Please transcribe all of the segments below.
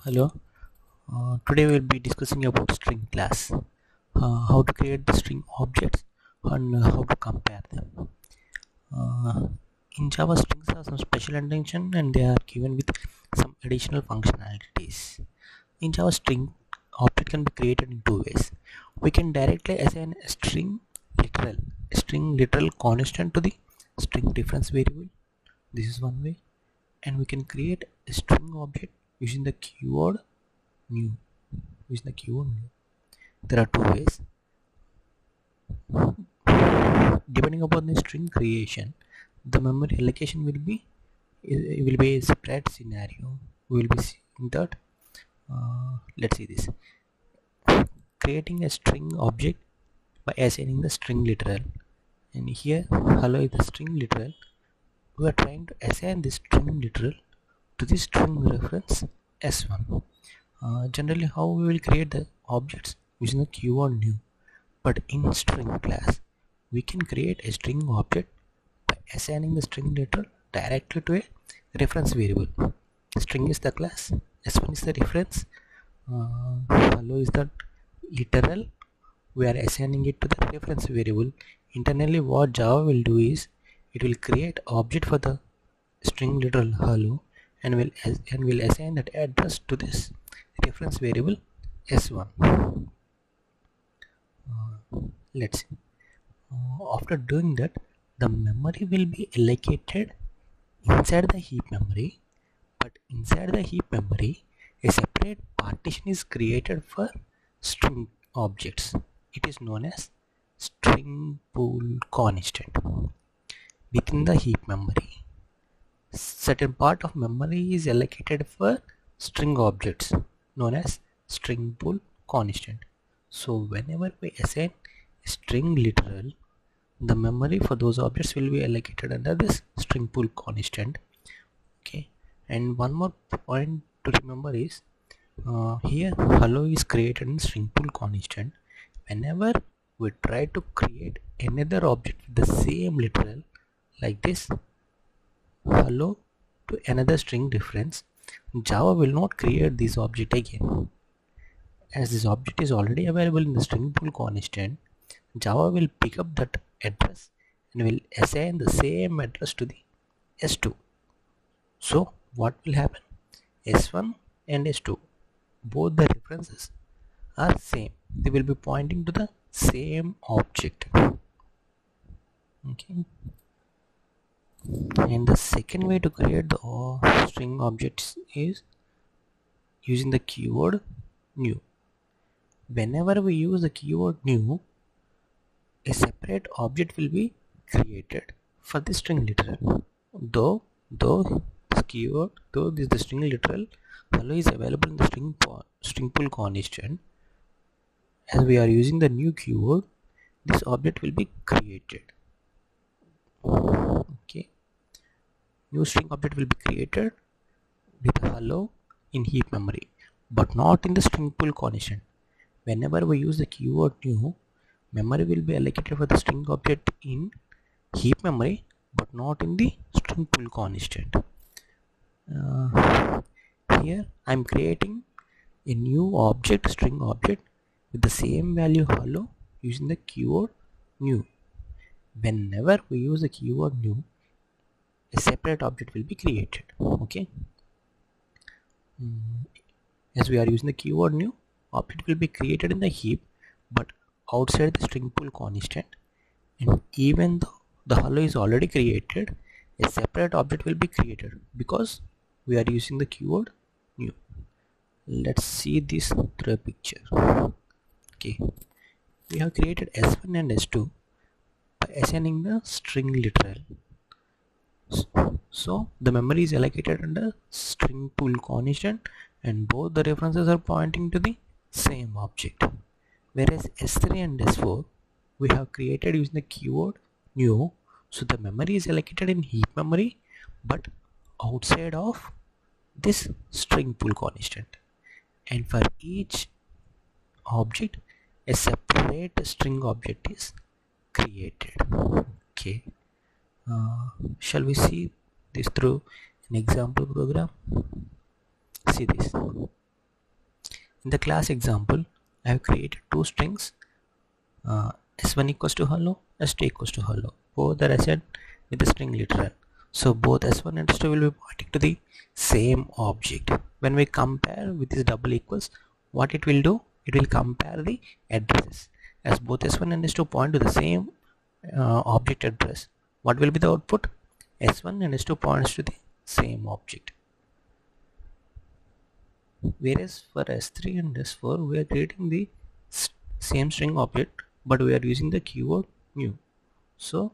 Hello. Today we'll be discussing about string class, how to create the string objects and how to compare them. Uh, in Java, strings have some special intention and they are given with some additional functionalities. In Java, string object can be created in two ways. We can directly assign a string literal constant to the string reference variable. This is one way, and we can create a string object using the keyword new. There are two ways. Depending upon the string creation, the memory allocation will be a separate scenario. We will be seeing that. Let's see this. Creating a string object by assigning the string literal, and here hello is the string literal. We are trying to assign this string literal to the string reference s1. Generally, how we will create the objects using the keyword new, but in string class we can create a string object by assigning the string literal directly to a reference variable. String is the class, s1 is the reference, hello is the literal. We are assigning it to the reference variable. Internally, what Java will do is it will create object for the string literal hello and will assign that address to this reference variable s1. Let's see. After doing that, the memory will be allocated inside the heap memory, but inside the heap memory a separate partition is created for string objects. It is known as string pool constant. Within the heap memory, certain part of memory is allocated for string objects known as string pool constant. So whenever we assign a string literal, the memory for those objects will be allocated under this string pool constant. Okay, and one more point to remember is here hello is created in string pool constant. Whenever we try to create another object with the same literal like this hello to another string reference, Java will not create this object again. As this object is already available in the string pool constant, Java will pick up that address and will assign the same address to the s2. So what will happen? s1 and s2, both the references are same. They will be pointing to the same object. Okay. And the second way to create the string objects is using the keyword new. Whenever we use the keyword new, a separate object will be created for the string literal. Though this keyword, though this the string literal hello is available in the string pool constant, as we are using the new keyword, this object will be created. Okay, new string object will be created with hello in heap memory, but not in the string pool constant. Whenever we use the keyword new, memory will be allocated for the string object in heap memory, but not in the string pool constant. Here I am creating a new object, string object, with the same value hello using the keyword new. Whenever we use the keyword new, a separate object will be created. Okay. As we are using the keyword new, object will be created in the heap, but outside the string pool constant. And even though the hello is already created, a separate object will be created because we are using the keyword new. Let's see this through a picture. Okay, we have created s1 and s2 by assigning the string literal. So the memory is allocated under string pool constant and both the references are pointing to the same object. Whereas s3 and s4 we have created using the keyword new, so the memory is allocated in heap memory but outside of this string pool constant, and for each object a separate string object is created. Okay, shall we see this through an example program? See this. In the class example, I have created two strings, s1 equals to hello, s2 equals to hello. Both are assigned with the string literal. So both s1 and s2 will be pointing to the same object. When we compare with this double equals, what it will do? It will compare the addresses. As both s1 and s2 point to the same object address, what will be the output? s1 and s2 points to the same object. Whereas for s3 and s4 we are creating the same string object, but we are using the keyword new. So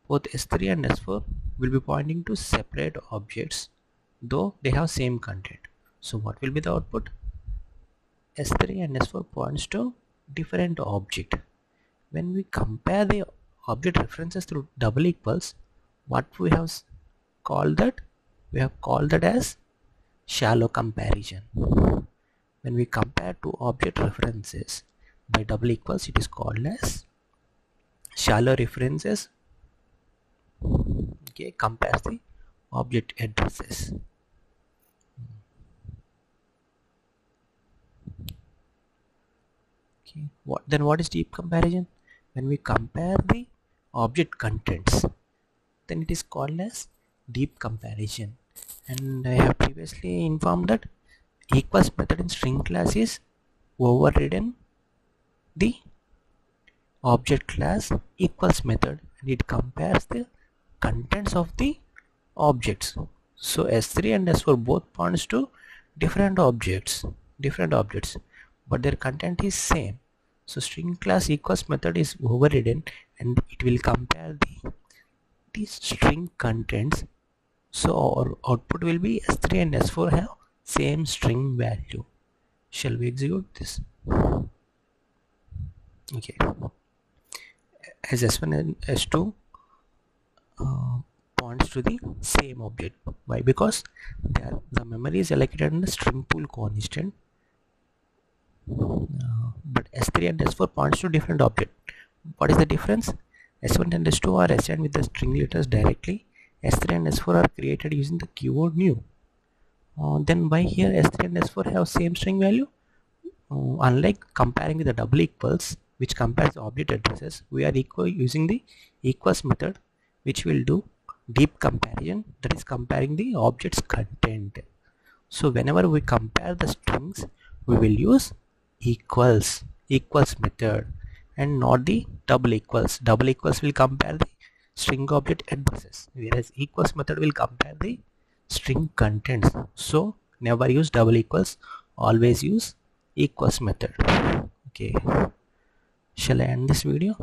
both s3 and s4 will be pointing to separate objects, though they have same content. So what will be the output? s3 and s4 points to different object. When we compare the object references through double equals, what we have called that? We have called that as shallow comparison. When we compare two object references by double equals, it is called as shallow references. Okay, compares the object addresses. Okay, what is deep comparison? When we compare the object contents, then it is called as deep comparison. And I have previously informed that equals method in string class is overridden the object class equals method, and it compares the contents of the objects. So s3 and s4 both points to different objects, but their content is same. So string class equals method is overridden, and it will compare the string contents. So our output will be s3 and s4 have same string value. Shall we execute this? Okay, as s1 and s2 points to the same object. Why? Because the memory is allocated in the string pool constant, but s3 and s4 points to different object. What is the difference? s1 and s2 are assigned with the string letters directly. s3 and s4 are created using the keyword new. Then why here s3 and s4 have same string value? Unlike comparing with the double equals, which compares object addresses, we are using the equals method, which will do deep comparison, that is comparing the object's content. So whenever we compare the strings, we will use equals method and not the double equals. Double equals will compare the string object addresses, whereas equals method will compare the string contents. So never use double equals, always use equals method. Okay, shall I end this video?